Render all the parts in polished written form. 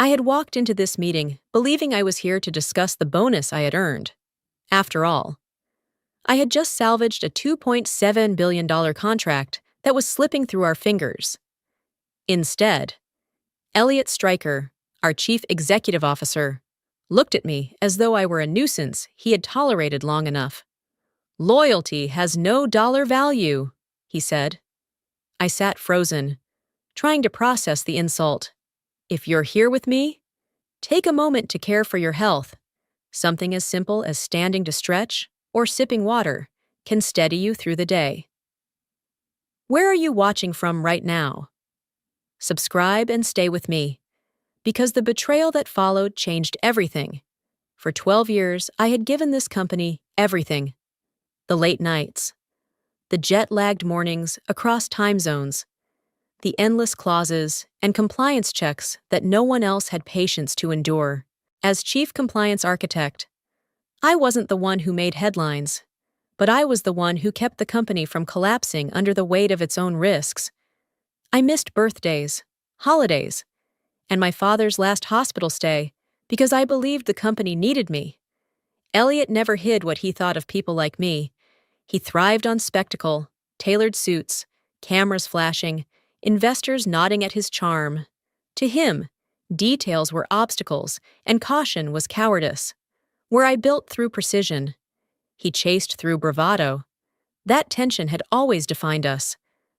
I had walked into this meeting believing I was here to discuss the bonus I had earned. After all, I had just salvaged a $2.7 billion contract that was slipping through our fingers. Instead, Elliot Stryker, our chief executive officer, looked at me as though I were a nuisance he had tolerated long enough. "Loyalty has no dollar value," he said. I sat frozen, trying to process the insult. If you're here with me, take a moment to care for your health. Something as simple as standing to stretch or sipping water can steady you through the day. Where are you watching from right now? Subscribe and stay with me, because the betrayal that followed changed everything. For 12 years, I had given this company everything. The late nights, the jet-lagged mornings across time zones, the endless clauses and compliance checks that no one else had patience to endure. As chief compliance architect, I wasn't the one who made headlines, but I was the one who kept the company from collapsing under the weight of its own risks. I missed birthdays, holidays, and my father's last hospital stay because I believed the company needed me. Elliot never hid what he thought of people like me. He thrived on spectacle, tailored suits, cameras flashing, investors nodding at his charm. To him, details were obstacles and caution was cowardice. Where I built through precision, he chased through bravado. That tension had always defined us,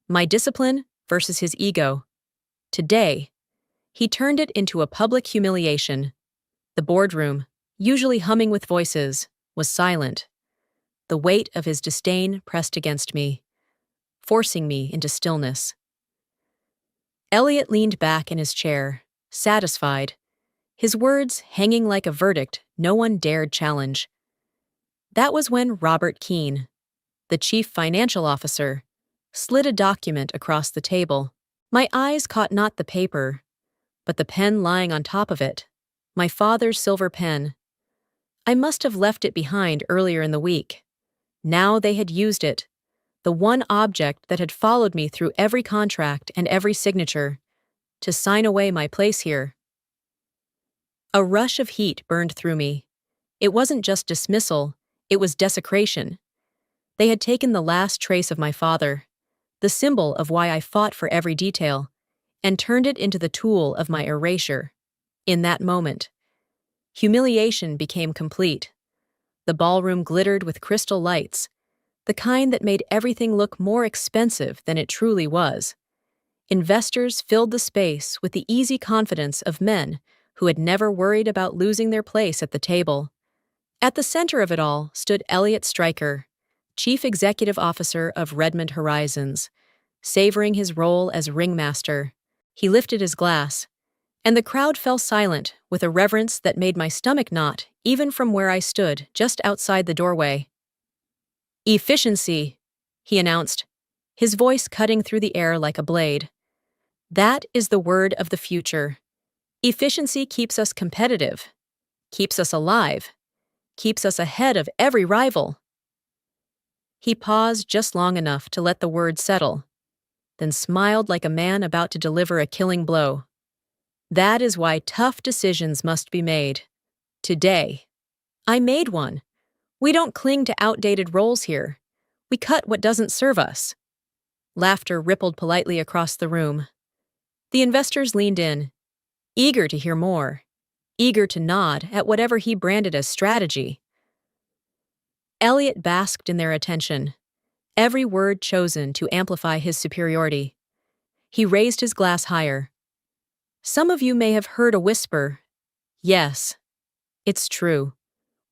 my discipline versus his ego. Today, he turned it into a public humiliation. The boardroom, usually humming with voices, was silent. The weight of his disdain pressed against me, forcing me into stillness. Elliot leaned back in his chair, satisfied, his words hanging like a verdict no one dared challenge. That was when Robert Keene, the chief financial officer, slid a document across the table. My eyes caught not the paper, but the pen lying on top of it, my father's silver pen. I must have left it behind earlier in the week. Now they had used it, the one object that had followed me through every contract and every signature, to sign away my place here. A rush of heat burned through me. It wasn't just dismissal, it was desecration. They had taken the last trace of my father, the symbol of why I fought for every detail, and turned it into the tool of my erasure. In that moment, humiliation became complete. The ballroom glittered with crystal lights, the kind that made everything look more expensive than it truly was. Investors filled the space with the easy confidence of men who had never worried about losing their place at the table. At the center of it all stood Elliot Stryker, Chief Executive Officer of Redmond Horizons, savoring his role as ringmaster. He lifted his glass, and the crowd fell silent with a reverence that made my stomach knot even from where I stood just outside the doorway. "Efficiency," he announced, his voice cutting through the air like a blade. "That is the word of the future. Efficiency keeps us competitive, keeps us alive, keeps us ahead of every rival." He paused just long enough to let the word settle, then smiled like a man about to deliver a killing blow. "That is why tough decisions must be made. Today, I made one. We don't cling to outdated roles here. We cut what doesn't serve us." Laughter rippled politely across the room. The investors leaned in, eager to hear more, eager to nod at whatever he branded as strategy. Elliot basked in their attention, every word chosen to amplify his superiority. He raised his glass higher. "Some of you may have heard a whisper. Yes, it's true.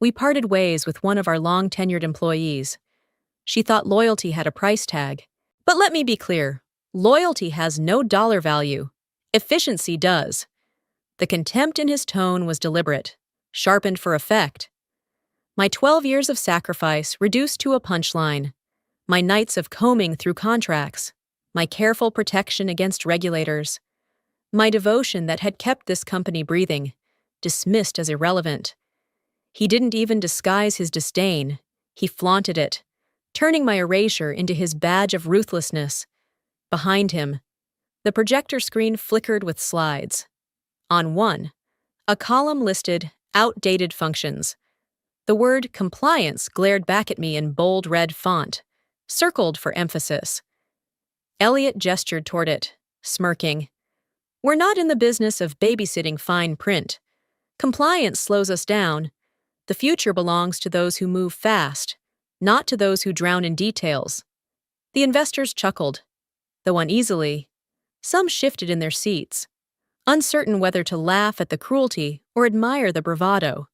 We parted ways with one of our long-tenured employees. She thought loyalty had a price tag. But let me be clear, loyalty has no dollar value. Efficiency does." The contempt in his tone was deliberate, sharpened for effect. My 12 years of sacrifice reduced to a punchline. My nights of combing through contracts, my careful protection against regulators, my devotion that had kept this company breathing, dismissed as irrelevant. He didn't even disguise his disdain. He flaunted it, turning my erasure into his badge of ruthlessness. Behind him, the projector screen flickered with slides. On one, A column listed outdated functions. The word compliance glared back at me in bold red font, circled for emphasis. Elliot gestured toward it, smirking. We're not in the business of babysitting fine print. Compliance slows us down. The future belongs to those who move fast, not to those who drown in details. The investors chuckled, though uneasily. Some shifted in their seats, uncertain whether to laugh at the cruelty or admire the bravado.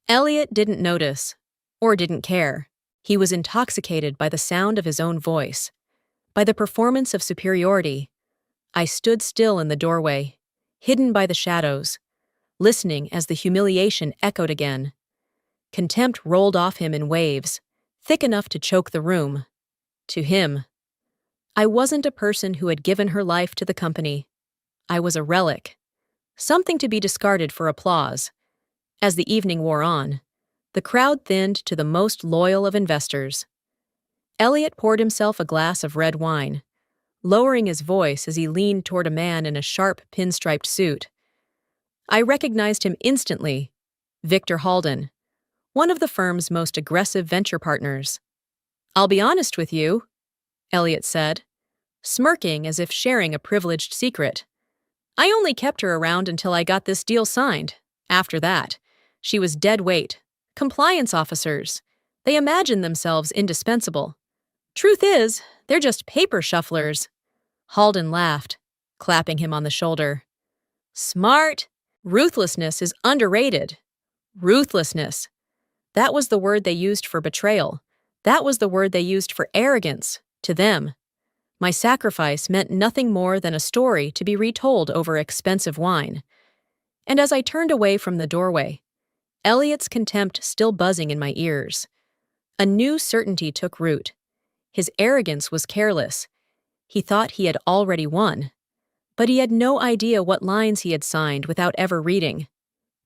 Elliot didn't notice, or didn't care. He was intoxicated by the sound of his own voice, by the performance of superiority. I stood still in the doorway, hidden by the shadows, listening as the humiliation echoed again. Contempt rolled off him in waves, thick enough to choke the room. To him, I wasn't a person who had given her life to the company. I was a relic, something to be discarded for applause. As the evening wore on, the crowd thinned to the most loyal of investors. Elliot poured himself a glass of red wine, lowering his voice as he leaned toward a man in a sharp pinstriped suit. I recognized him instantly, Victor Halden, one of the firm's most aggressive venture partners. I'll be honest with you, Elliot said, smirking as if sharing a privileged secret. I only kept her around until I got this deal signed. After that, she was dead weight. Compliance officers. They imagine themselves indispensable. Truth is, they're just paper shufflers. Halden laughed, clapping him on the shoulder. Smart. Ruthlessness is underrated. Ruthlessness. That was the word they used for betrayal. That was the word they used for arrogance, to them. My sacrifice meant nothing more than a story to be retold over expensive wine. And as I turned away from the doorway, Elliot's contempt still buzzing in my ears, a new certainty took root. His arrogance was careless. He thought he had already won. But he had no idea what lines he had signed without ever reading.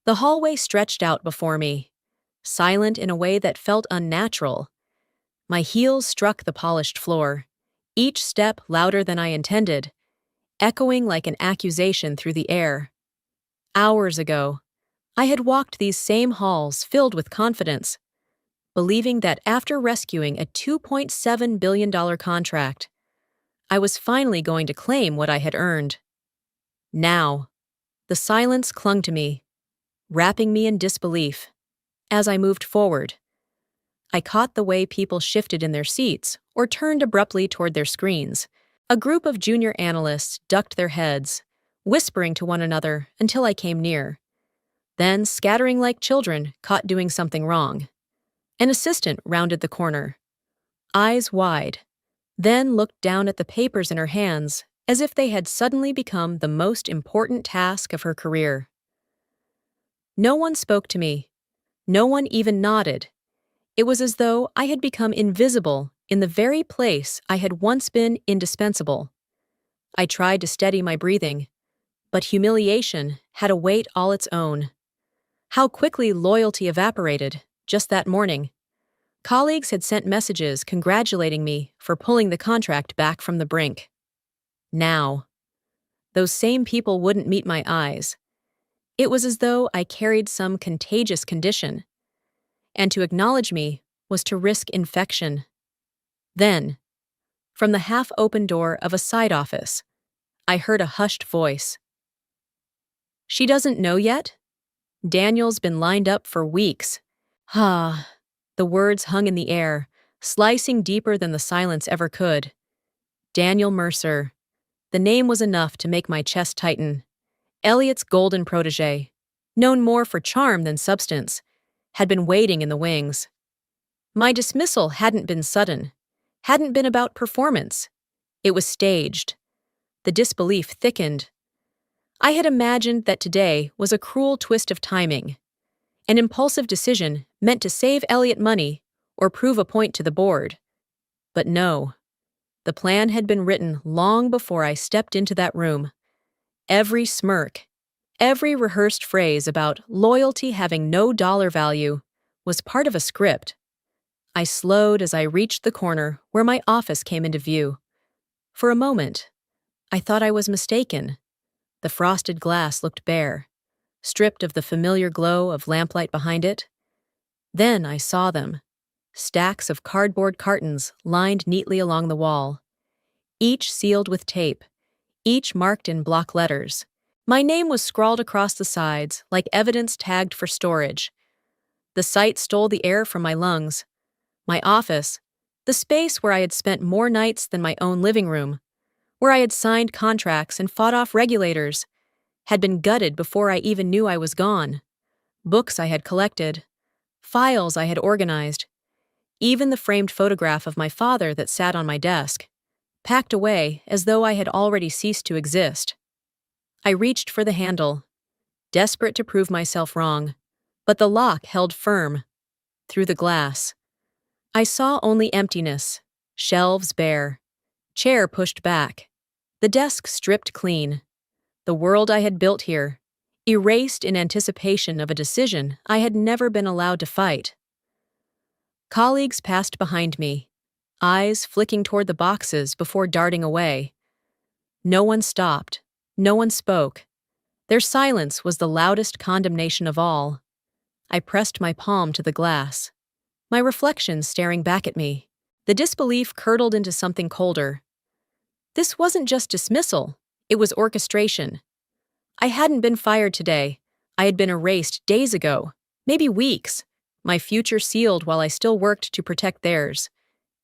The hallway stretched out before me, silent in a way that felt unnatural. My heels struck the polished floor, each step louder than I intended, echoing like an accusation through the air. Hours ago, I had walked these same halls filled with confidence, believing that after rescuing a $2.7 billion contract, I was finally going to claim what I had earned. Now, the silence clung to me, wrapping me in disbelief. As I moved forward, I caught the way people shifted in their seats or turned abruptly toward their screens. A group of junior analysts ducked their heads, whispering to one another until I came near. Then, scattering like children caught doing something wrong. An assistant rounded the corner, eyes wide, then looked down at the papers in her hands as if they had suddenly become the most important task of her career. No one spoke to me. No one even nodded. It was as though I had become invisible in the very place I had once been indispensable. I tried to steady my breathing, but humiliation had a weight all its own. How quickly loyalty evaporated, just that morning. Colleagues had sent messages congratulating me for pulling the contract back from the brink. Now, those same people wouldn't meet my eyes. It was as though I carried some contagious condition, and to acknowledge me was to risk infection. Then, from the half-open door of a side office, I heard a hushed voice. She doesn't know yet? Daniel's been lined up for weeks. Ah, the words hung in the air, slicing deeper than the silence ever could. Daniel Mercer. The name was enough to make my chest tighten. Elliot's golden protege, known more for charm than substance, had been waiting in the wings. My dismissal hadn't been sudden, hadn't been about performance. It was staged. The disbelief thickened. I had imagined that today was a cruel twist of timing, an impulsive decision meant to save Elliot money or prove a point to the board. But no, the plan had been written long before I stepped into that room. Every smirk, every rehearsed phrase about loyalty having no dollar value was part of a script. I slowed as I reached the corner where my office came into view. For a moment, I thought I was mistaken. The frosted glass looked bare. stripped of the familiar glow of lamplight behind it. Then I saw them. Stacks of cardboard cartons lined neatly along the wall, each sealed with tape, each marked in block letters. My name was scrawled across the sides like evidence tagged for storage. The sight stole the air from my lungs. My office, the space where I had spent more nights than my own living room, where I had signed contracts and fought off regulators, had been gutted before I even knew I was gone. Books I had collected, files I had organized, even the framed photograph of my father that sat on my desk, packed away as though I had already ceased to exist. I reached for the handle, desperate to prove myself wrong, but the lock held firm. Through the glass, I saw only emptiness, shelves bare, chair pushed back, the desk stripped clean. The world I had built here, erased in anticipation of a decision I had never been allowed to fight. Colleagues passed behind me, eyes flicking toward the boxes before darting away. No one stopped, no one spoke. Their silence was the loudest condemnation of all. I pressed my palm to the glass, my reflection staring back at me. The disbelief curdled into something colder. This wasn't just dismissal, it was orchestration. I hadn't been fired today. I had been erased days ago, maybe weeks, my future sealed while I still worked to protect theirs.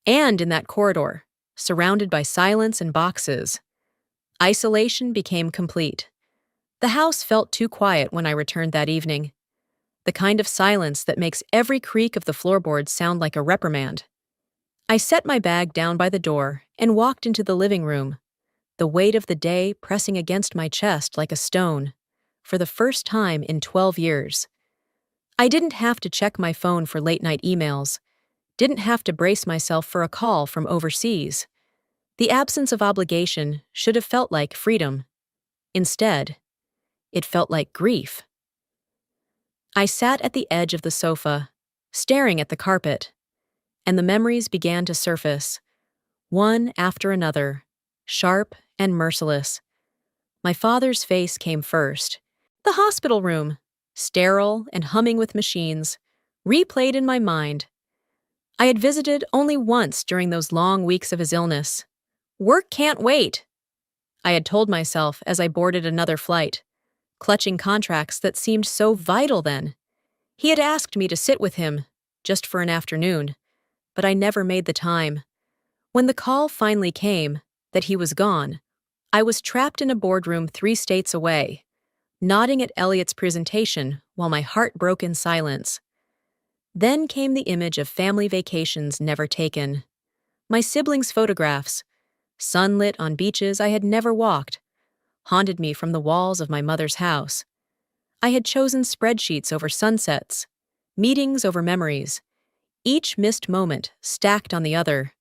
And in that corridor, surrounded by silence and boxes, isolation became complete. The house felt too quiet when I returned that evening, the kind of silence that makes every creak of the floorboards sound like a reprimand. I set my bag down by the door and walked into the living room, the weight of the day pressing against my chest like a stone, for the first time in 12 years. I didn't have to check my phone for late-night emails, didn't have to brace myself for a call from overseas. The absence of obligation should have felt like freedom. Instead, it felt like grief. I sat at the edge of the sofa, staring at the carpet, and the memories began to surface, one after another, sharp and merciless. My father's face came first. The hospital room, sterile and humming with machines, replayed in my mind. I had visited only once during those long weeks of his illness. Work can't wait, I had told myself as I boarded another flight, clutching contracts that seemed so vital then. He had asked me to sit with him, just for an afternoon, but I never made the time. When the call finally came, that he was gone, I was trapped in a boardroom 3 states away, nodding at Elliot's presentation while my heart broke in silence. Then came the image of family vacations never taken. My siblings' photographs, sunlit on beaches I had never walked, haunted me from the walls of my mother's house. I had chosen spreadsheets over sunsets, meetings over memories, each missed moment stacked on the other,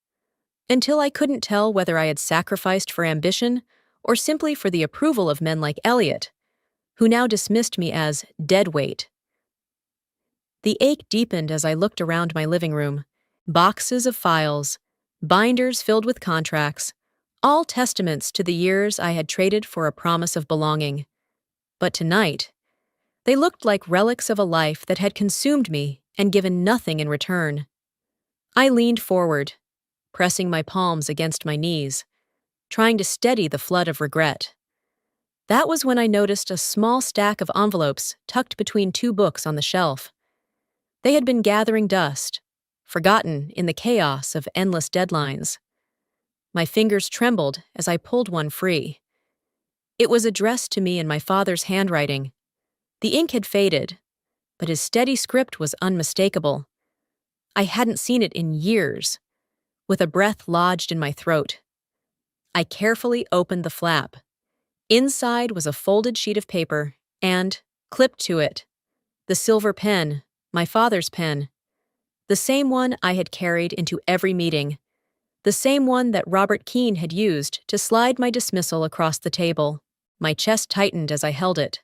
until I couldn't tell whether I had sacrificed for ambition or simply for the approval of men like Elliot, who now dismissed me as dead weight. The ache deepened as I looked around my living room. Boxes of files, binders filled with contracts, all testaments to the years I had traded for a promise of belonging. But tonight, they looked like relics of a life that had consumed me and given nothing in return. I leaned forward, pressing my palms against my knees, trying to steady the flood of regret. That was when I noticed a small stack of envelopes tucked between 2 books on the shelf. They had been gathering dust, forgotten in the chaos of endless deadlines. My fingers trembled as I pulled one free. It was addressed to me in my father's handwriting. The ink had faded, but his steady script was unmistakable. I hadn't seen it in years. With a breath lodged in my throat, I carefully opened the flap. Inside was a folded sheet of paper, and, clipped to it, the silver pen, my father's pen, the same one I had carried into every meeting, the same one that Robert Keene had used to slide my dismissal across the table. My chest tightened as I held it,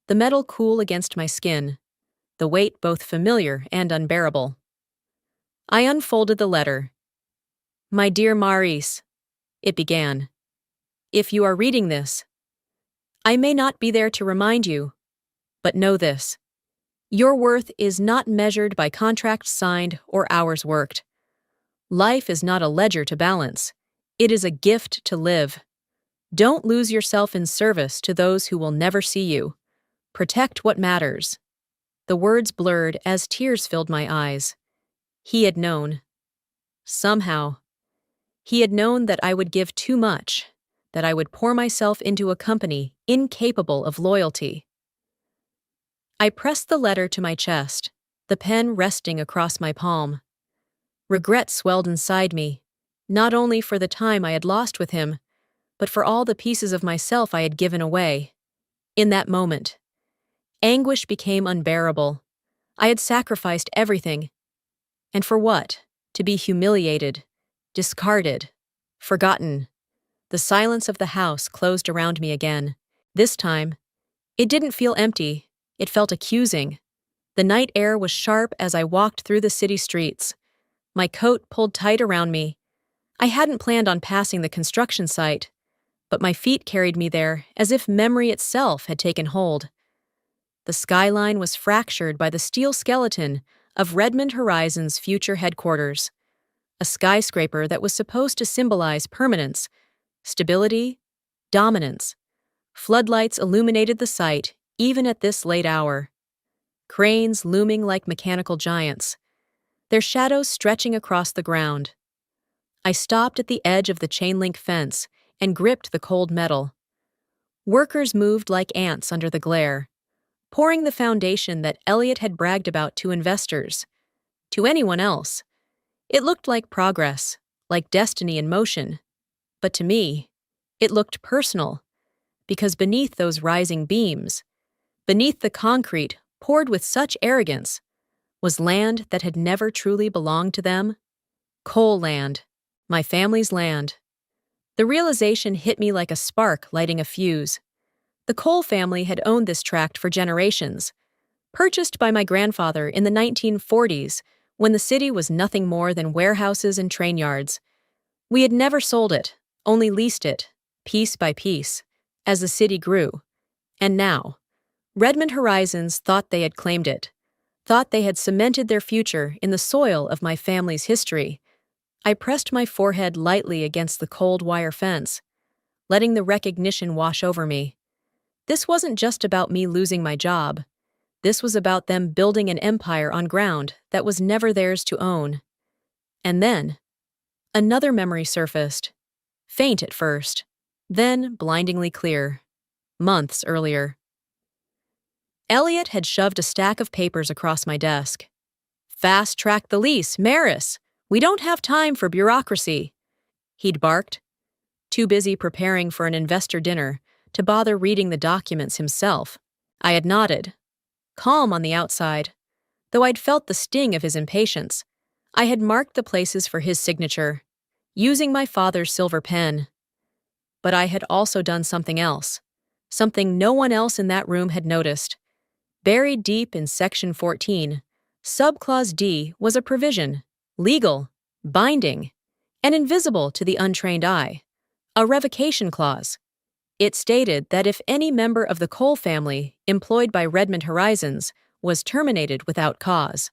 the metal cool against my skin, the weight both familiar and unbearable. I unfolded the letter. "My dear Maurice," it began, "if you are reading this, I may not be there to remind you, But know this: your worth is not measured by contracts signed or hours worked. Life is not a ledger to balance. It is a gift to live. Don't lose yourself in service to those who will never see you. Protect what matters. The words blurred as tears filled my eyes. He had known. Somehow. He had known that I would give too much, that I would pour myself into a company incapable of loyalty. I pressed the letter to my chest, the pen resting across my palm. Regret swelled inside me, not only for the time I had lost with him, but for all the pieces of myself I had given away. In that moment, anguish became unbearable. I had sacrificed everything. And for what? To be humiliated, discarded, forgotten. The silence of the house closed around me again. This time, it didn't feel empty. It felt accusing. The night air was sharp as I walked through the city streets. My coat pulled tight around me. I hadn't planned on passing the construction site, but my feet carried me there as if memory itself had taken hold. The skyline was fractured by the steel skeleton of Redmond Horizon's future headquarters, a skyscraper that was supposed to symbolize permanence, stability, dominance. Floodlights illuminated the site even at this late hour. Cranes looming like mechanical giants, their shadows stretching across the ground. I stopped at the edge of the chain-link fence and gripped the cold metal. Workers moved like ants under the glare, pouring the foundation that Elliot had bragged about to investors. To anyone else, it looked like progress, like destiny in motion. But to me, it looked personal, because beneath those rising beams, beneath the concrete poured with such arrogance, was land that had never truly belonged to them. Coal land, my family's land. The realization hit me like a spark lighting a fuse. The Cole family had owned this tract for generations, purchased by my grandfather in the 1940s when the city was nothing more than warehouses and train yards. We had never sold it, only leased it, piece by piece, as the city grew. And now, Redmond Horizons thought they had claimed it, thought they had cemented their future in the soil of my family's history. I pressed my forehead lightly against the cold wire fence, letting the recognition wash over me. This wasn't just about me losing my job. This was about them building an empire on ground that was never theirs to own. And then, another memory surfaced, faint at first, then blindingly clear. Months earlier. Elliot had shoved a stack of papers across my desk. "Fast-track the lease, Maris! We don't have time for bureaucracy," he'd barked, too busy preparing for an investor dinner to bother reading the documents himself. I had nodded, calm on the outside, though I'd felt the sting of his impatience. I had marked the places for his signature, using my father's silver pen. But I had also done something else, something no one else in that room had noticed. Buried deep in Section 14, Subclause D was a provision, legal, binding, and invisible to the untrained eye, a revocation clause. It stated that if any member of the Cole family employed by Redmond Horizons was terminated without cause,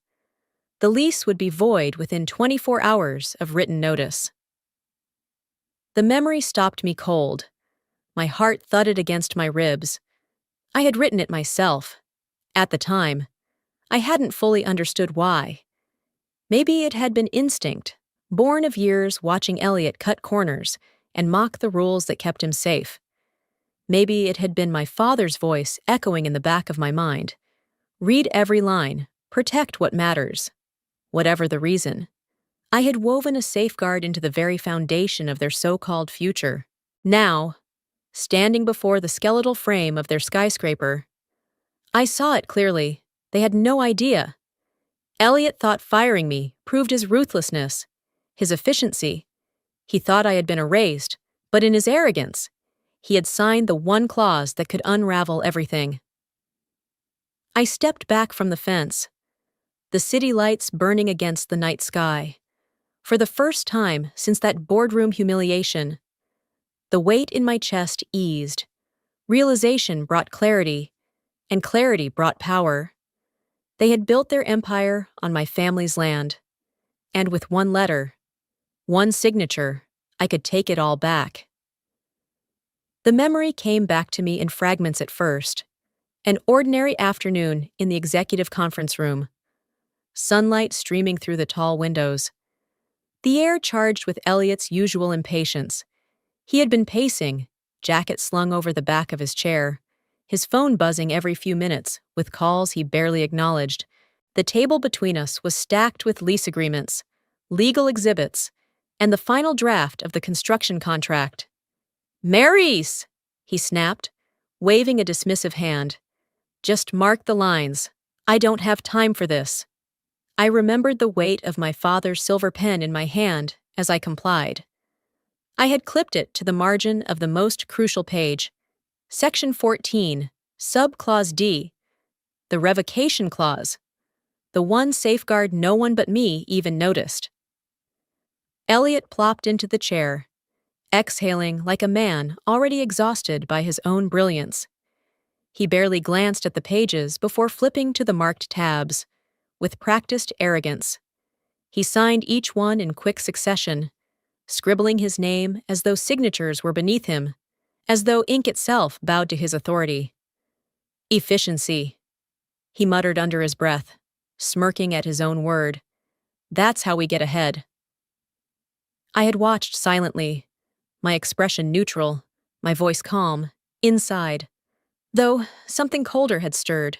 the lease would be void within 24 hours of written notice. The memory stopped me cold. My heart thudded against my ribs. I had written it myself. At the time, I hadn't fully understood why. Maybe it had been instinct, born of years watching Elliot cut corners and mock the rules that kept him safe. Maybe it had been my father's voice echoing in the back of my mind. Read every line, protect what matters. Whatever the reason, I had woven a safeguard into the very foundation of their so-called future. Now, standing before the skeletal frame of their skyscraper, I saw it clearly. They had no idea. Elliot thought firing me proved his ruthlessness, his efficiency. He thought I had been erased, but in his arrogance, he had signed the one clause that could unravel everything. I stepped back from the fence, the city lights burning against the night sky. For the first time since that boardroom humiliation, the weight in my chest eased. Realization brought clarity, and clarity brought power. They had built their empire on my family's land, and with one letter, one signature, I could take it all back. The memory came back to me in fragments at first. An ordinary afternoon in the executive conference room. Sunlight streaming through the tall windows. The air charged with Elliot's usual impatience. He had been pacing, jacket slung over the back of his chair, his phone buzzing every few minutes with calls he barely acknowledged. The table between us was stacked with lease agreements, legal exhibits, and the final draft of the construction contract. "Marys!" he snapped, waving a dismissive hand. "Just mark the lines. I don't have time for this." I remembered the weight of my father's silver pen in my hand as I complied. I had clipped it to the margin of the most crucial page, Section 14, Subclause D, the revocation clause, the one safeguard no one but me even noticed. Elliot plopped into the chair, exhaling like a man already exhausted by his own brilliance. He barely glanced at the pages before flipping to the marked tabs, with practiced arrogance. He signed each one in quick succession, scribbling his name as though signatures were beneath him, as though ink itself bowed to his authority. "Efficiency," he muttered under his breath, smirking at his own word. "That's how we get ahead." I had watched silently, my expression neutral, my voice calm, inside. Though something colder had stirred.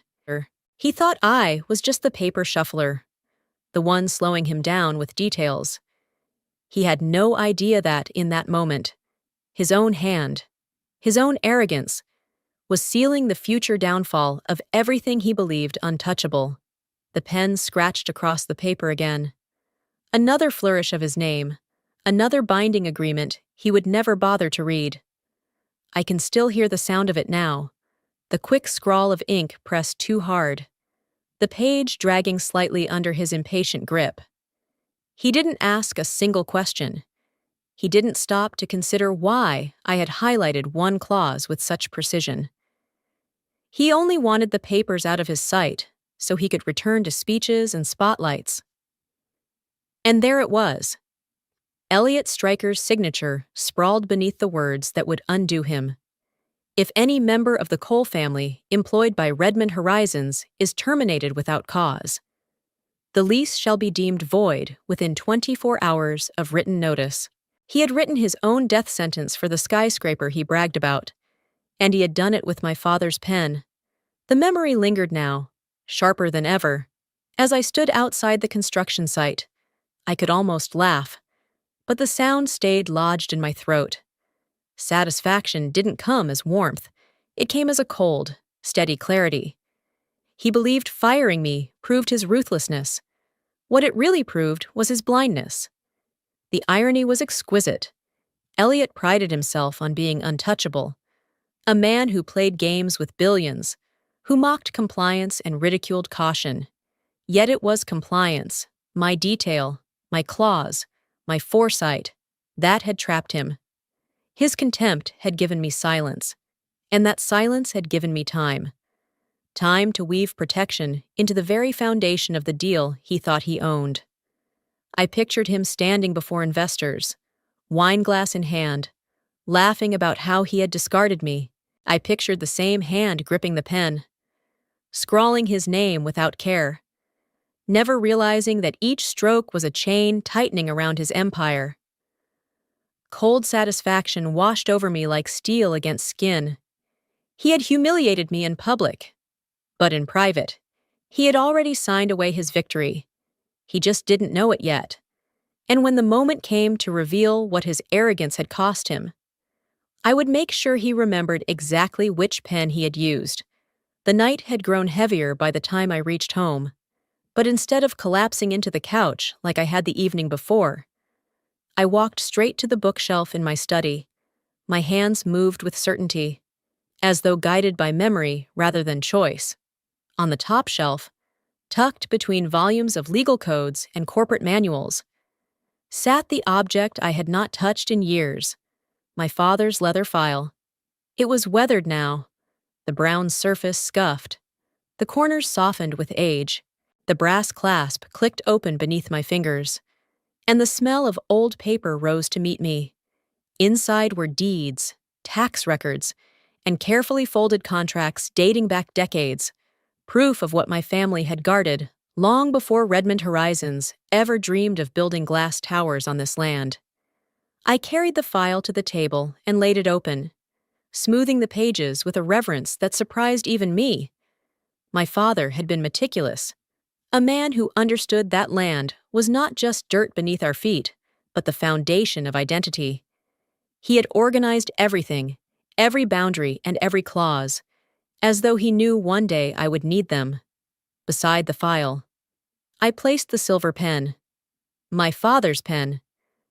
He thought I was just the paper shuffler, the one slowing him down with details. He had no idea that, in that moment, his own hand, his own arrogance, was sealing the future downfall of everything he believed untouchable. The pen scratched across the paper again. Another flourish of his name, another binding agreement he would never bother to read. I can still hear the sound of it now. The quick scrawl of ink pressed too hard, the page dragging slightly under his impatient grip. He didn't ask a single question. He didn't stop to consider why I had highlighted one clause with such precision. He only wanted the papers out of his sight so he could return to speeches and spotlights. And there it was. Elliot Stryker's signature sprawled beneath the words that would undo him. If any member of the Cole family employed by Redmond Horizons is terminated without cause, the lease shall be deemed void within 24 hours of written notice. He had written his own death sentence for the skyscraper he bragged about, and he had done it with my father's pen. The memory lingered now, sharper than ever. As I stood outside the construction site, I could almost laugh, but the sound stayed lodged in my throat. Satisfaction didn't come as warmth. It came as a cold, steady clarity. He believed firing me proved his ruthlessness. What it really proved was his blindness. The irony was exquisite. Elliot prided himself on being untouchable. A man who played games with billions, who mocked compliance and ridiculed caution. Yet it was compliance, my detail, my clause, my foresight, that had trapped him. His contempt had given me silence, and that silence had given me time. Time to weave protection into the very foundation of the deal he thought he owned. I pictured him standing before investors, wineglass in hand, laughing about how he had discarded me. I pictured the same hand gripping the pen, scrawling his name without care, never realizing that each stroke was a chain tightening around his empire. Cold satisfaction washed over me like steel against skin. He had humiliated me in public, but in private, he had already signed away his victory. He just didn't know it yet. And when the moment came to reveal what his arrogance had cost him, I would make sure he remembered exactly which pen he had used. The night had grown heavier by the time I reached home, but instead of collapsing into the couch like I had the evening before, I walked straight to the bookshelf in my study. My hands moved with certainty, as though guided by memory rather than choice. On the top shelf, tucked between volumes of legal codes and corporate manuals, sat the object I had not touched in years, my father's leather file. It was weathered now, the brown surface scuffed, The corners softened with age. The brass clasp clicked open beneath my fingers, and the smell of old paper rose to meet me. Inside were deeds, tax records, and carefully folded contracts dating back decades, proof of what my family had guarded long before Redmond Horizons ever dreamed of building glass towers on this land. I carried the file to the table and laid it open, smoothing the pages with a reverence that surprised even me. My father had been meticulous, a man who understood that land was not just dirt beneath our feet, but the foundation of identity. He had organized everything, every boundary and every clause, as though he knew one day I would need them. Beside the file, I placed the silver pen. My father's pen.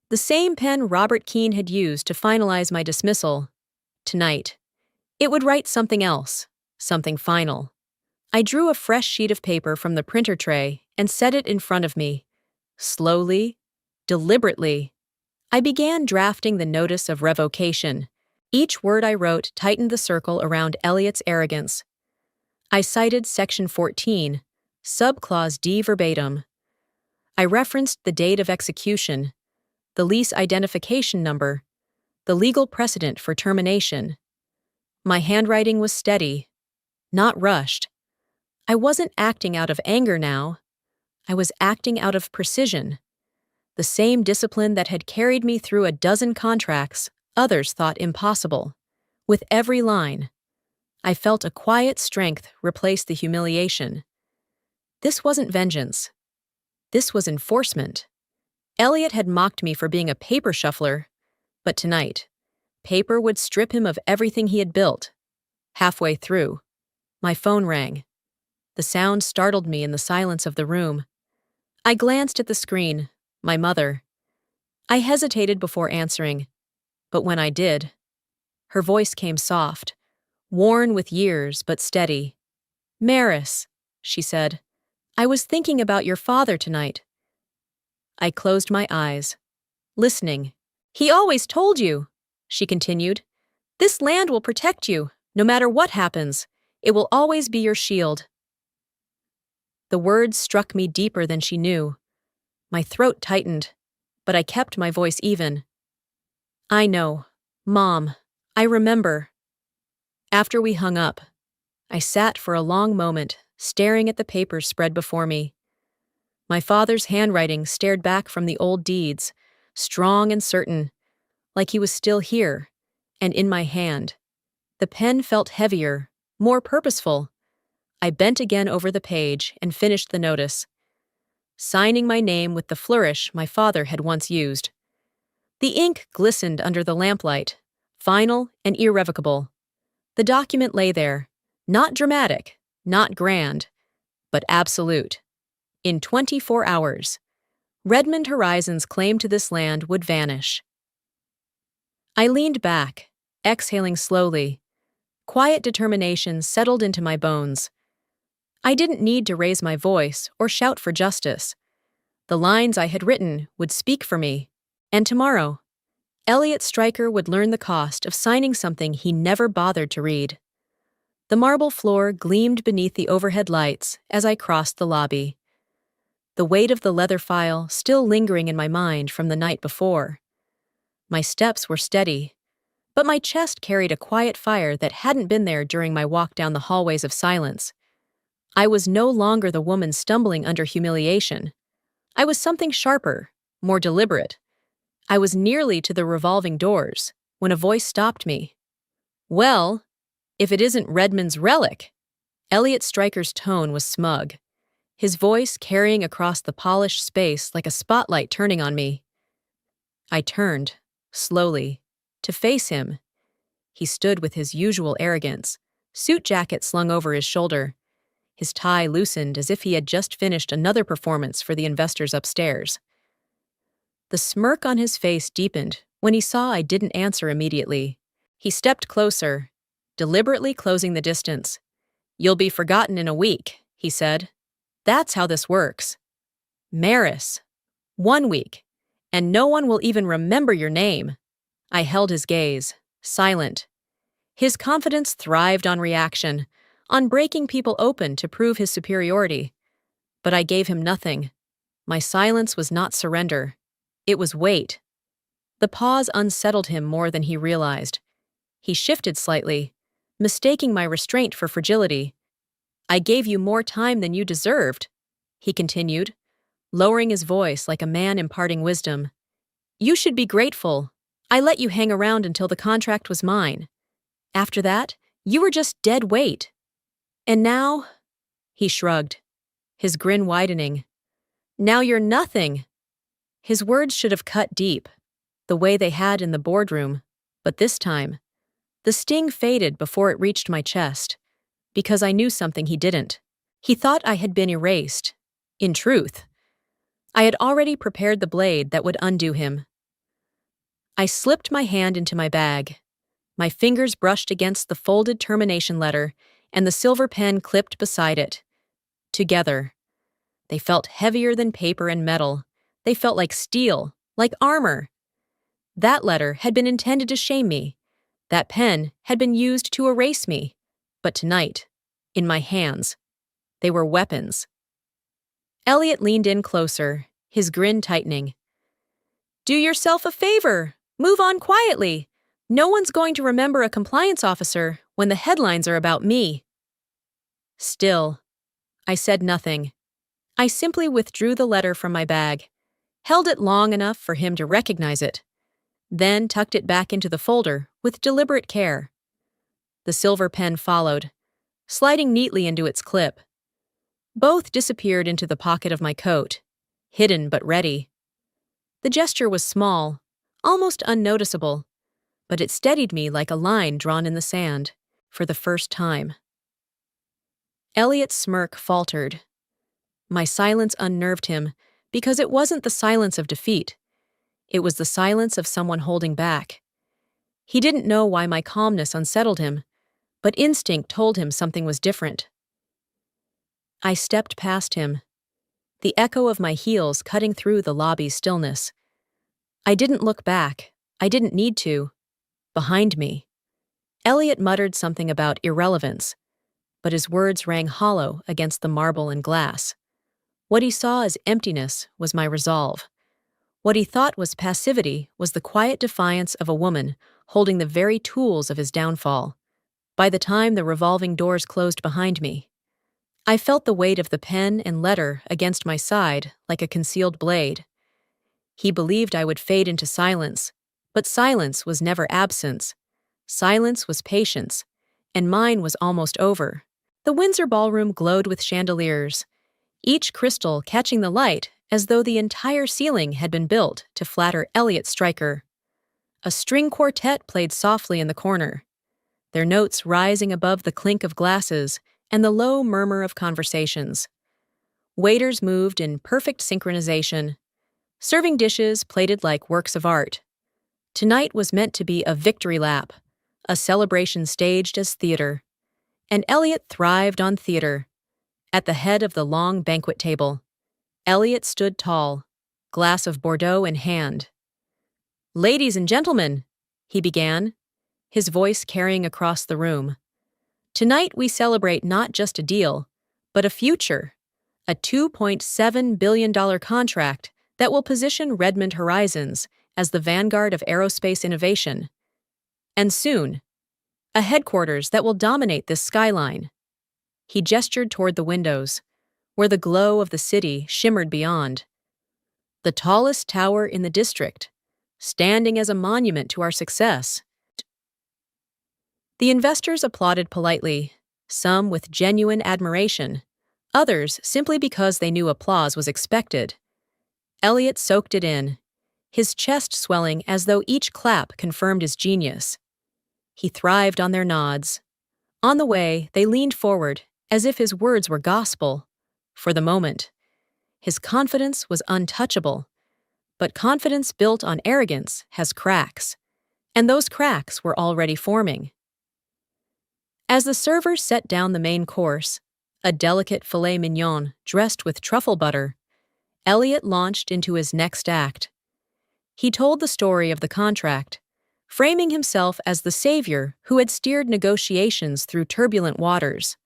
The same pen Robert Keene had used to finalize my dismissal. Tonight, it would write something else, something final. I drew a fresh sheet of paper from the printer tray and set it in front of me. Slowly, deliberately, I began drafting the notice of revocation. Each word I wrote tightened the circle around Elliot's arrogance. I cited Section 14, Subclause D verbatim. I referenced the date of execution, the lease identification number, the legal precedent for termination. My handwriting was steady, not rushed. I wasn't acting out of anger now. I was acting out of precision. The same discipline that had carried me through a dozen contracts others thought impossible. With every line, I felt a quiet strength replace the humiliation. This wasn't vengeance. This was enforcement. Elliot had mocked me for being a paper shuffler, but tonight, paper would strip him of everything he had built. Halfway through, my phone rang. The sound startled me in the silence of the room. I glanced at the screen, my mother. I hesitated before answering, but when I did, her voice came soft, worn with years but steady. "Maris," she said, "I was thinking about your father tonight." I closed my eyes, listening. "He always told you," she continued. "This land will protect you, no matter what happens. It will always be your shield." The words struck me deeper than she knew. My throat tightened, but I kept my voice even. "I know, Mom. I remember." After we hung up, I sat for a long moment, staring at the papers spread before me. My father's handwriting stared back from the old deeds, strong and certain, like he was still here, and in my hand. The pen felt heavier, more purposeful. I bent again over the page and finished the notice, signing my name with the flourish my father had once used. The ink glistened under the lamplight, final and irrevocable. The document lay there, not dramatic, not grand, but absolute. In 24 hours, Redmond Horizons' claim to this land would vanish. I leaned back, exhaling slowly. Quiet determination settled into my bones. I didn't need to raise my voice or shout for justice. The lines I had written would speak for me. And tomorrow, Elliot Stryker would learn the cost of signing something he never bothered to read. The marble floor gleamed beneath the overhead lights as I crossed the lobby, the weight of the leather file still lingering in my mind from the night before. My steps were steady, but my chest carried a quiet fire that hadn't been there during my walk down the hallways of silence. I was no longer the woman stumbling under humiliation. I was something sharper, more deliberate. I was nearly to the revolving doors when a voice stopped me. "Well, if it isn't Redmond's relic." Elliot Stryker's tone was smug, his voice carrying across the polished space like a spotlight turning on me. I turned, slowly, to face him. He stood with his usual arrogance, suit jacket slung over his shoulder, his tie loosened as if he had just finished another performance for the investors upstairs. The smirk on his face deepened when he saw I didn't answer immediately. He stepped closer, deliberately closing the distance. "You'll be forgotten in a week," he said. "That's how this works. Maris. 1 week, and no one will even remember your name." I held his gaze, silent. His confidence thrived on reaction, on breaking people open to prove his superiority. But I gave him nothing. My silence was not surrender. It was wait. The pause unsettled him more than he realized. He shifted slightly, mistaking my restraint for fragility. I gave you more time than you deserved, he continued, lowering his voice like a man imparting wisdom. You should be grateful. I let you hang around until the contract was mine. After that, you were just dead weight. And now, he shrugged, his grin widening. Now you're nothing. His words should have cut deep, the way they had in the boardroom, but this time, the sting faded before it reached my chest, because I knew something he didn't. He thought I had been erased. In truth, I had already prepared the blade that would undo him. I slipped my hand into my bag. My fingers brushed against the folded termination letter and the silver pen clipped beside it. Together, they felt heavier than paper and metal. They felt like steel, like armor. That letter had been intended to shame me. That pen had been used to erase me. But tonight, in my hands, they were weapons. Elliot leaned in closer, his grin tightening. Do yourself a favor. Move on quietly. No one's going to remember a compliance officer when the headlines are about me. Still, I said nothing. I simply withdrew the letter from my bag, held it long enough for him to recognize it, then tucked it back into the folder with deliberate care. The silver pen followed, sliding neatly into its clip. Both disappeared into the pocket of my coat, hidden but ready. The gesture was small, almost unnoticeable, but it steadied me like a line drawn in the sand, for the first time. Elliot's smirk faltered. My silence unnerved him, because it wasn't the silence of defeat. It was the silence of someone holding back. He didn't know why my calmness unsettled him, but instinct told him something was different. I stepped past him, the echo of my heels cutting through the lobby's stillness. I didn't look back. I didn't need to. Behind me, Elliot muttered something about irrelevance, but his words rang hollow against the marble and glass. What he saw as emptiness was my resolve. What he thought was passivity was the quiet defiance of a woman holding the very tools of his downfall. By the time the revolving doors closed behind me, I felt the weight of the pen and letter against my side like a concealed blade. He believed I would fade into silence, but silence was never absence. Silence was patience, and mine was almost over. The Windsor ballroom glowed with chandeliers, each crystal catching the light as though the entire ceiling had been built to flatter Elliot Stryker. A string quartet played softly in the corner, their notes rising above the clink of glasses and the low murmur of conversations. Waiters moved in perfect synchronization, serving dishes plated like works of art. Tonight was meant to be a victory lap, a celebration staged as theater. And Elliot thrived on theater. At the head of the long banquet table, Elliot stood tall, glass of Bordeaux in hand. Ladies and gentlemen, he began, his voice carrying across the room. Tonight we celebrate not just a deal, but a future. A $2.7 billion contract that will position Redmond Horizons as the vanguard of aerospace innovation. And soon, a headquarters that will dominate this skyline. He gestured toward the windows, where the glow of the city shimmered beyond. The tallest tower in the district, standing as a monument to our success. The investors applauded politely, some with genuine admiration, others simply because they knew applause was expected. Elliot soaked it in, his chest swelling as though each clap confirmed his genius. He thrived on their nods. On the way, they leaned forward, as if his words were gospel. For the moment, his confidence was untouchable. But confidence built on arrogance has cracks, and those cracks were already forming. As the server set down the main course, a delicate filet mignon dressed with truffle butter, Elliot launched into his next act. He told the story of the contract, framing himself as the savior who had steered negotiations through turbulent waters.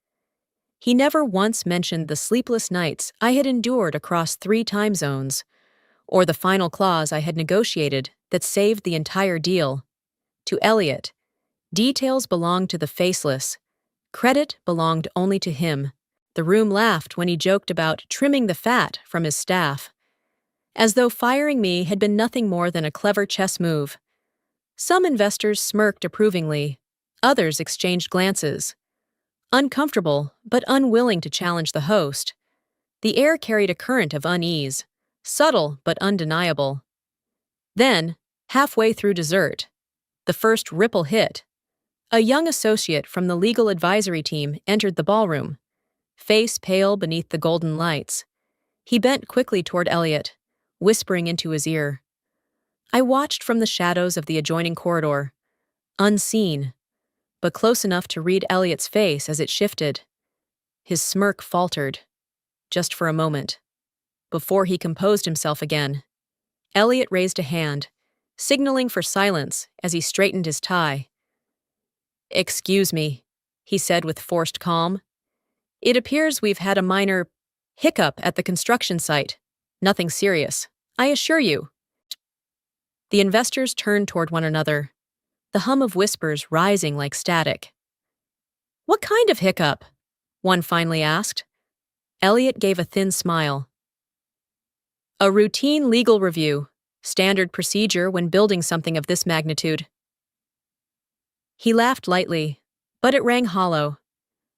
He never once mentioned the sleepless nights I had endured across 3 time zones, or the final clause I had negotiated that saved the entire deal. To Elliot, details belonged to the faceless. Credit belonged only to him. The room laughed when he joked about trimming the fat from his staff, as though firing me had been nothing more than a clever chess move. Some investors smirked approvingly. Others exchanged glances. Uncomfortable, but unwilling to challenge the host. The air carried a current of unease, subtle but undeniable. Then, halfway through dessert, the first ripple hit. A young associate from the legal advisory team entered the ballroom, face pale beneath the golden lights. He bent quickly toward Elliot, whispering into his ear. I watched from the shadows of the adjoining corridor, unseen, but close enough to read Elliot's face as it shifted. His smirk faltered, just for a moment. Before he composed himself again, Elliot raised a hand, signaling for silence as he straightened his tie. Excuse me, he said with forced calm. It appears we've had a minor hiccup at the construction site. Nothing serious, I assure you. The investors turned toward one another, the hum of whispers rising like static. What kind of hiccup? One finally asked. Elliot gave a thin smile. A routine legal review, standard procedure when building something of this magnitude. He laughed lightly, but it rang hollow.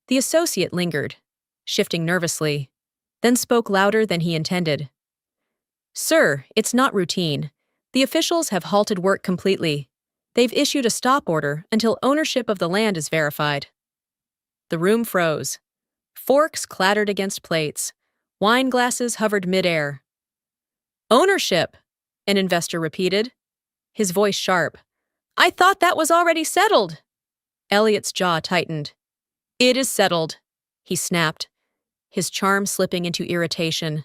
The associate lingered, shifting nervously, then spoke louder than he intended. Sir, it's not routine. The officials have halted work completely. They've issued a stop order until ownership of the land is verified. The room froze. Forks clattered against plates. Wine glasses hovered midair. Ownership, an investor repeated, his voice sharp. I thought that was already settled. Elliot's jaw tightened. It is settled, he snapped, his charm slipping into irritation.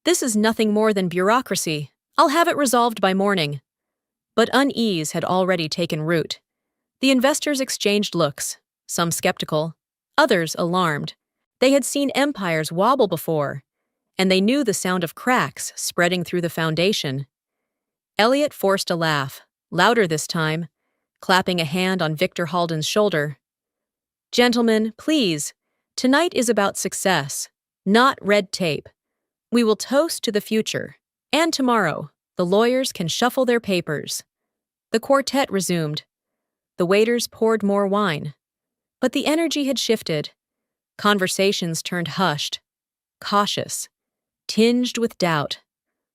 This is nothing more than bureaucracy. I'll have it resolved by morning. But unease had already taken root. The investors exchanged looks, some skeptical, others alarmed. They had seen empires wobble before, and they knew the sound of cracks spreading through the foundation. Elliot forced a laugh, louder this time, clapping a hand on Victor Halden's shoulder. Gentlemen, please, tonight is about success, not red tape. We will toast to the future, and tomorrow, the lawyers can shuffle their papers. The quartet resumed. The waiters poured more wine. But the energy had shifted. Conversations turned hushed, cautious, tinged with doubt.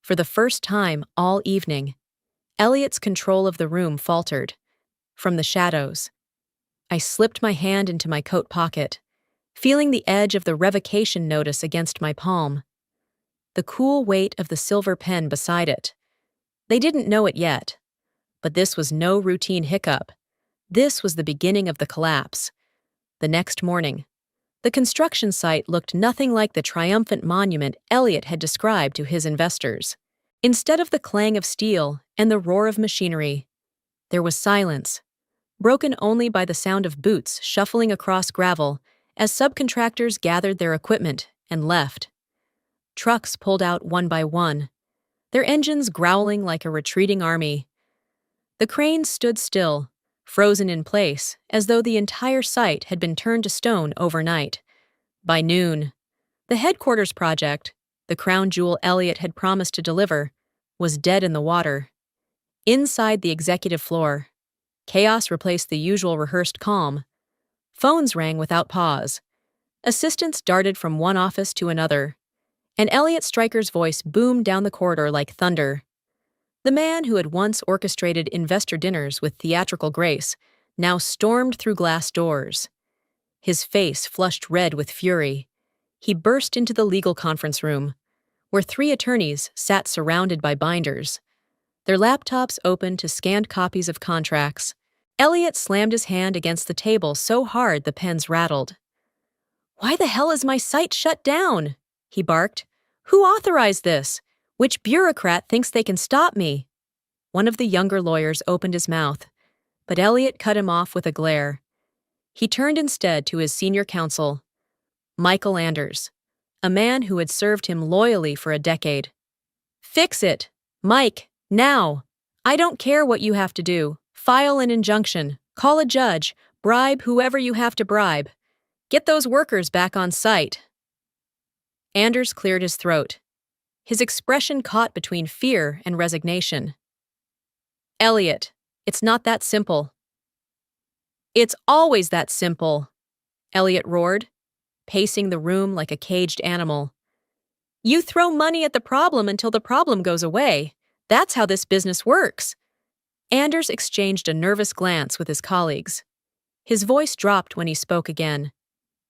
For the first time all evening, Elliot's control of the room faltered. From the shadows, I slipped my hand into my coat pocket, feeling the edge of the revocation notice against my palm. The cool weight of the silver pen beside it. They didn't know it yet, but this was no routine hiccup. This was the beginning of the collapse. The next morning, the construction site looked nothing like the triumphant monument Elliot had described to his investors. Instead of the clang of steel and the roar of machinery, there was silence, broken only by the sound of boots shuffling across gravel as subcontractors gathered their equipment and left. Trucks pulled out one by one, their engines growling like a retreating army. The cranes stood still, frozen in place, as though the entire site had been turned to stone overnight. By noon, the headquarters project, the crown jewel Elliot had promised to deliver, was dead in the water. Inside the executive floor, chaos replaced the usual rehearsed calm. Phones rang without pause. Assistants darted from one office to another, and Elliot Stryker's voice boomed down the corridor like thunder. The man who had once orchestrated investor dinners with theatrical grace now stormed through glass doors. His face flushed red with fury. He burst into the legal conference room, where 3 attorneys sat surrounded by binders, their laptops open to scanned copies of contracts. Elliot slammed his hand against the table so hard the pens rattled. Why the hell is my site shut down? He barked. Who authorized this? Which bureaucrat thinks they can stop me? One of the younger lawyers opened his mouth, but Elliot cut him off with a glare. He turned instead to his senior counsel. Michael Anders, a man who had served him loyally for a decade. Fix it! Mike, now! I don't care what you have to do. File an injunction, call a judge, bribe whoever you have to bribe. Get those workers back on site. Anders cleared his throat, his expression caught between fear and resignation. Elliot, it's not that simple. It's always that simple, Elliot roared, pacing the room like a caged animal. You throw money at the problem until the problem goes away. That's how this business works. Anders exchanged a nervous glance with his colleagues. His voice dropped when he spoke again.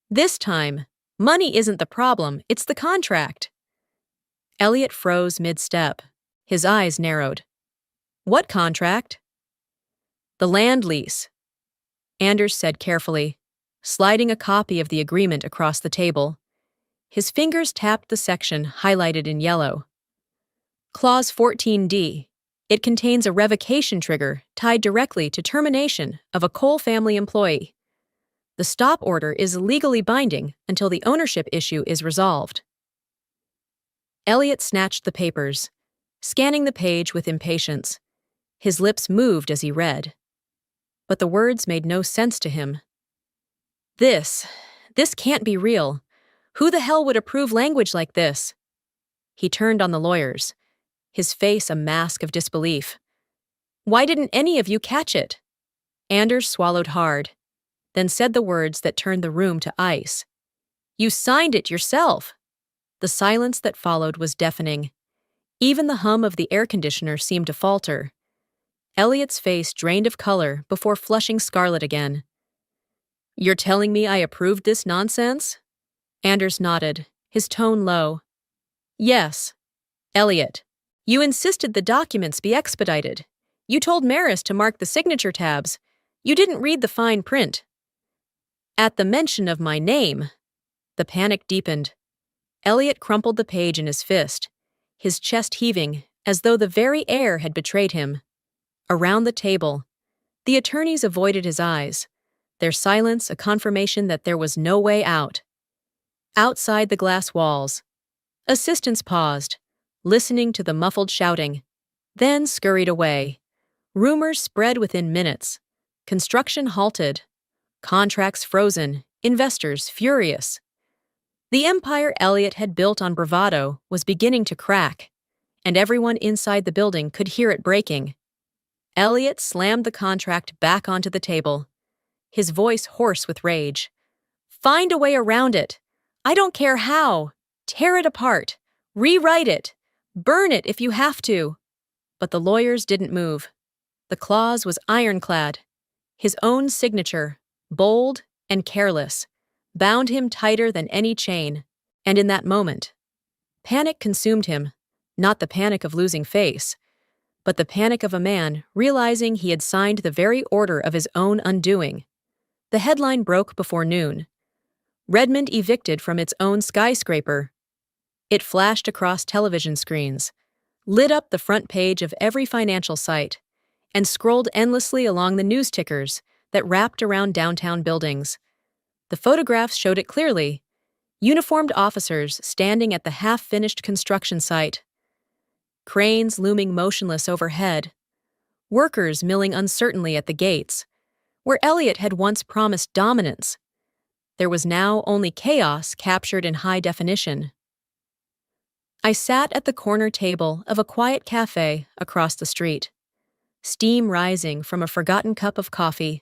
This time, money isn't the problem, it's the contract. Elliot froze mid-step. His eyes narrowed. What contract? The land lease, Anders said carefully, sliding a copy of the agreement across the table. His fingers tapped the section highlighted in yellow. Clause 14D. It contains a revocation trigger tied directly to termination of a Cole family employee. The stop order is legally binding until the ownership issue is resolved. Elliot snatched the papers, scanning the page with impatience. His lips moved as he read. But the words made no sense to him. This can't be real. Who the hell would approve language like this? He turned on the lawyers, his face a mask of disbelief. Why didn't any of you catch it? Anders swallowed hard, then said the words that turned the room to ice. You signed it yourself. The silence that followed was deafening. Even the hum of the air conditioner seemed to falter. Elliot's face drained of color before flushing scarlet again. You're telling me I approved this nonsense? Anders nodded, his tone low. Yes. Elliot, you insisted the documents be expedited. You told Maris to mark the signature tabs. You didn't read the fine print. At the mention of my name, the panic deepened. Elliot crumpled the page in his fist, his chest heaving as though the very air had betrayed him. Around the table, the attorneys avoided his eyes, their silence a confirmation that there was no way out. Outside the glass walls, assistants paused, listening to the muffled shouting, then scurried away. Rumors spread within minutes. Construction halted. Contracts frozen. Investors furious. The empire Elliot had built on bravado was beginning to crack, and everyone inside the building could hear it breaking. Elliot slammed the contract back onto the table, his voice hoarse with rage. Find a way around it. I don't care how. Tear it apart. Rewrite it. Burn it if you have to. But the lawyers didn't move. The clause was ironclad. His own signature, bold and careless, bound him tighter than any chain. And in that moment, panic consumed him, not the panic of losing face, but the panic of a man realizing he had signed the very order of his own undoing. The headline broke before noon. Redmond evicted from its own skyscraper. It flashed across television screens, lit up the front page of every financial site, and scrolled endlessly along the news tickers that wrapped around downtown buildings. The photographs showed it clearly. Uniformed officers standing at the half-finished construction site. Cranes looming motionless overhead. Workers milling uncertainly at the gates, where Elliot had once promised dominance. There was now only chaos captured in high definition. I sat at the corner table of a quiet cafe across the street, steam rising from a forgotten cup of coffee.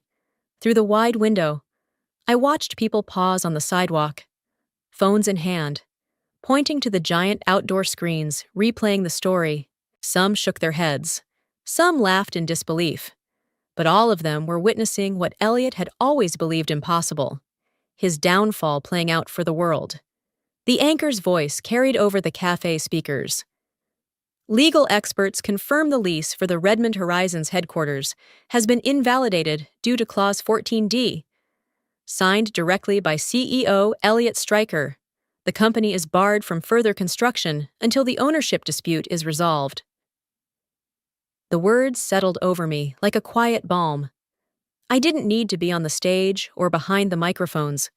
Through the wide window, I watched people pause on the sidewalk, phones in hand, pointing to the giant outdoor screens replaying the story. Some shook their heads, some laughed in disbelief, but all of them were witnessing what Elliot had always believed impossible, his downfall playing out for the world. The anchor's voice carried over the cafe speakers. Legal experts confirm the lease for the Redmond Horizons headquarters has been invalidated due to Clause 14D. Signed directly by CEO Elliot Stryker, the company is barred from further construction until the ownership dispute is resolved. The words settled over me like a quiet balm. I didn't need to be on the stage or behind the microphones.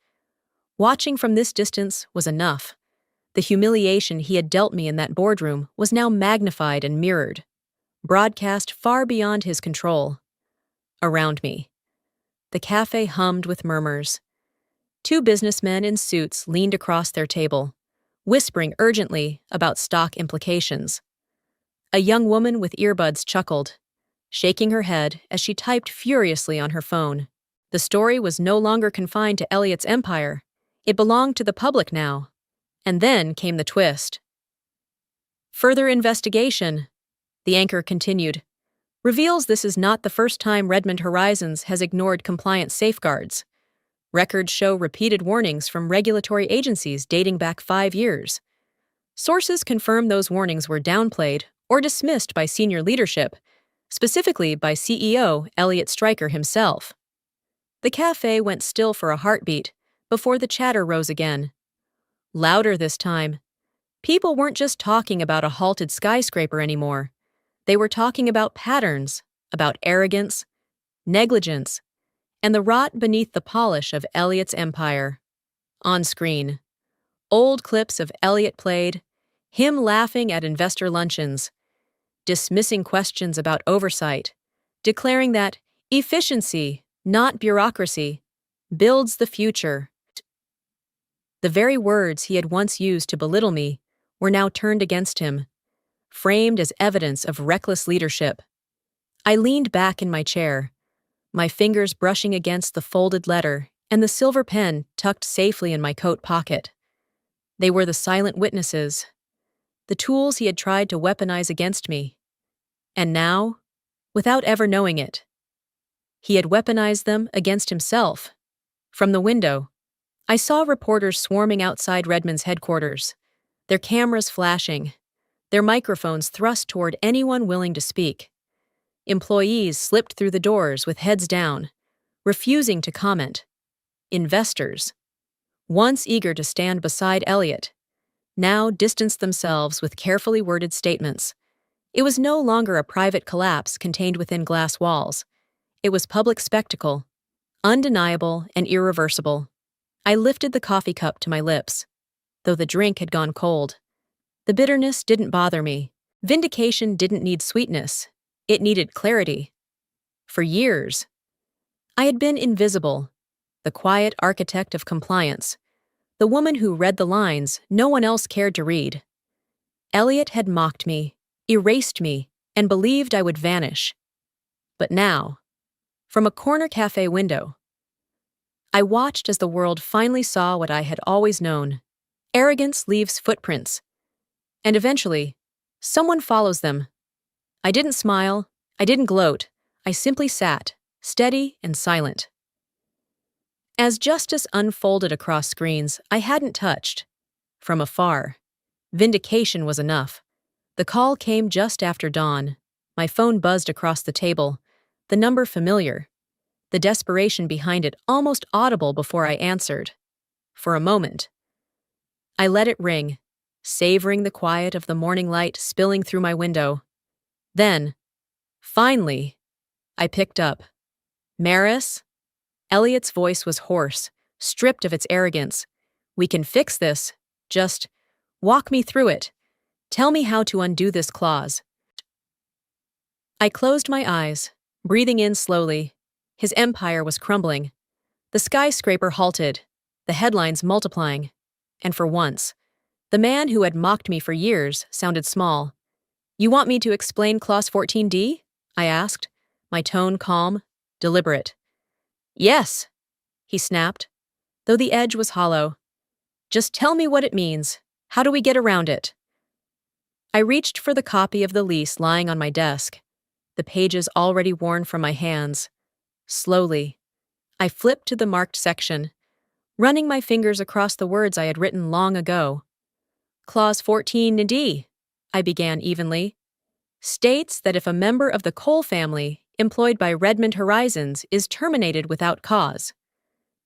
Watching from this distance was enough. The humiliation he had dealt me in that boardroom was now magnified and mirrored, broadcast far beyond his control. Around me, the cafe hummed with murmurs. Two businessmen in suits leaned across their table, whispering urgently about stock implications. A young woman with earbuds chuckled, shaking her head as she typed furiously on her phone. The story was no longer confined to Elliot's empire. It belonged to the public now. And then came the twist. Further investigation, the anchor continued, reveals this is not the first time Redmond Horizons has ignored compliance safeguards. Records show repeated warnings from regulatory agencies dating back 5 years. Sources confirm those warnings were downplayed or dismissed by senior leadership, specifically by CEO Elliot Stryker himself. The cafe went still for a heartbeat before the chatter rose again. Louder this time. People weren't just talking about a halted skyscraper anymore. They were talking about patterns, about arrogance, negligence, and the rot beneath the polish of Elliot's empire. On screen, old clips of Elliot played, him laughing at investor luncheons, dismissing questions about oversight, declaring that efficiency, not bureaucracy, builds the future. The very words he had once used to belittle me were now turned against him, framed as evidence of reckless leadership. I leaned back in my chair, my fingers brushing against the folded letter and the silver pen tucked safely in my coat pocket. They were the silent witnesses, the tools he had tried to weaponize against me. And now, without ever knowing it, he had weaponized them against himself. From the window, I saw reporters swarming outside Redmond's headquarters, their cameras flashing, their microphones thrust toward anyone willing to speak. Employees slipped through the doors with heads down, refusing to comment. Investors, once eager to stand beside Elliot, now distanced themselves with carefully worded statements. It was no longer a private collapse contained within glass walls. It was public spectacle, undeniable and irreversible. I lifted the coffee cup to my lips, though the drink had gone cold. The bitterness didn't bother me. Vindication didn't need sweetness. It needed clarity. For years, I had been invisible, the quiet architect of compliance, the woman who read the lines no one else cared to read. Elliot had mocked me, erased me, and believed I would vanish. But now, from a corner cafe window, I watched as the world finally saw what I had always known. Arrogance leaves footprints. And eventually, someone follows them. I didn't smile. I didn't gloat. I simply sat, steady and silent. As justice unfolded across screens I hadn't touched, from afar, vindication was enough. The call came just after dawn. My phone buzzed across the table, the number familiar. The desperation behind it almost audible before I answered. For a moment, I let it ring, savoring the quiet of the morning light spilling through my window. Then, finally, I picked up. Maris? Elliot's voice was hoarse, stripped of its arrogance. We can fix this. Just walk me through it. Tell me how to undo this clause. I closed my eyes, breathing in slowly. His empire was crumbling. The skyscraper halted, the headlines multiplying. And for once, the man who had mocked me for years sounded small. You want me to explain Clause 14D? I asked, my tone calm, deliberate. Yes, he snapped, though the edge was hollow. Just tell me what it means. How do we get around it? I reached for the copy of the lease lying on my desk, the pages already worn from my hands. Slowly, I flipped to the marked section, running my fingers across the words I had written long ago. Clause 14D, I began evenly, states that if a member of the Cole family employed by Redmond Horizons is terminated without cause,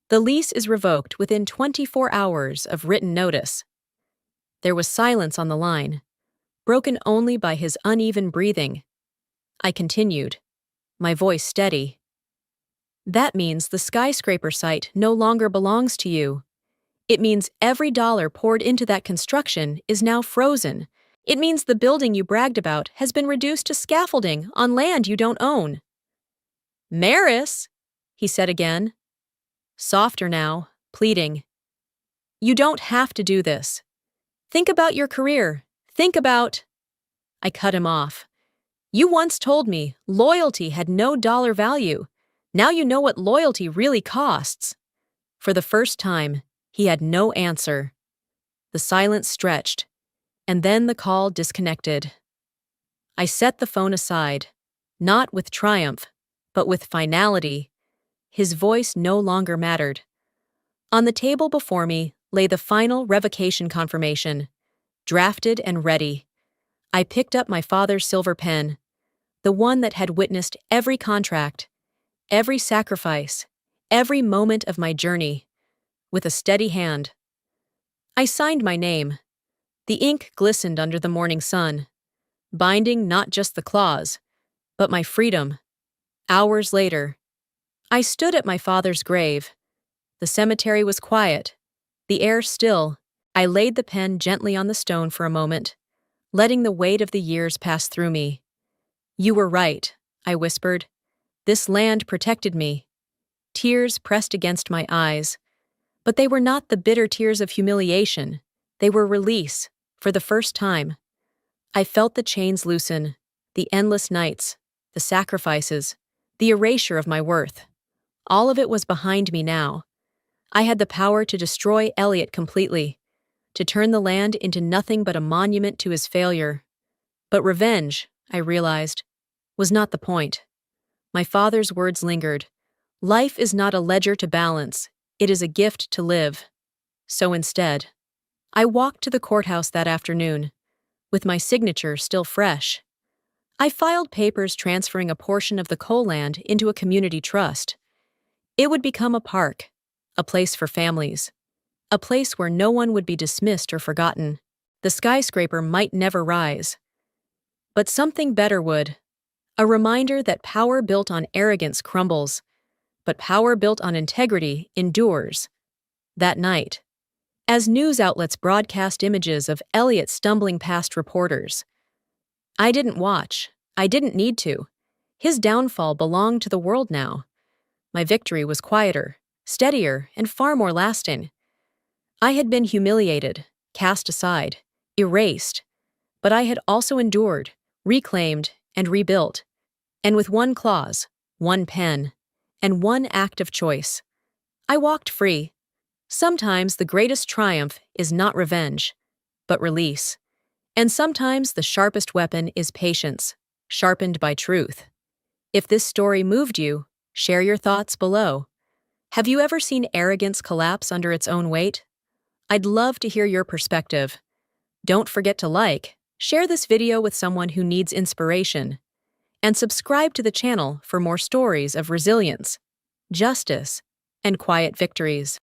the lease is revoked within 24 hours of written notice. There was silence on the line, broken only by his uneven breathing. I continued, my voice steady. That means the skyscraper site no longer belongs to you. It means every dollar poured into that construction is now frozen. It means the building you bragged about has been reduced to scaffolding on land you don't own. Maris, he said again, softer now, pleading. You don't have to do this. Think about your career. Think about... I cut him off. You once told me loyalty had no dollar value. Now you know what loyalty really costs. For the first time, he had no answer. The silence stretched, and then the call disconnected. I set the phone aside, not with triumph, but with finality. His voice no longer mattered. On the table before me lay the final revocation confirmation, drafted and ready. I picked up my father's silver pen, the one that had witnessed every contract, every sacrifice, every moment of my journey, with a steady hand. I signed my name. The ink glistened under the morning sun, binding not just the clause, but my freedom. Hours later, I stood at my father's grave. The cemetery was quiet, the air still. I laid the pen gently on the stone for a moment, letting the weight of the years pass through me. You were right, I whispered. This land protected me. Tears pressed against my eyes. But they were not the bitter tears of humiliation. They were release, for the first time. I felt the chains loosen, the endless nights, the sacrifices, the erasure of my worth. All of it was behind me now. I had the power to destroy Elliot completely, to turn the land into nothing but a monument to his failure. But revenge, I realized, was not the point. My father's words lingered. Life is not a ledger to balance, it is a gift to live. So instead, I walked to the courthouse that afternoon, with my signature still fresh. I filed papers transferring a portion of the coal land into a community trust. It would become a park, a place for families, a place where no one would be dismissed or forgotten. The skyscraper might never rise, but something better would. A reminder that power built on arrogance crumbles, but power built on integrity endures. That night, as news outlets broadcast images of Elliot stumbling past reporters, I didn't watch. I didn't need to. His downfall belonged to the world now. My victory was quieter, steadier, and far more lasting. I had been humiliated, cast aside, erased, but I had also endured, reclaimed, and rebuilt. And with one clause, one pen, and one act of choice, I walked free. Sometimes the greatest triumph is not revenge, but release. And sometimes the sharpest weapon is patience, sharpened by truth. If this story moved you, share your thoughts below. Have you ever seen arrogance collapse under its own weight? I'd love to hear your perspective. Don't forget to like, share this video with someone who needs inspiration, and subscribe to the channel for more stories of resilience, justice, and quiet victories.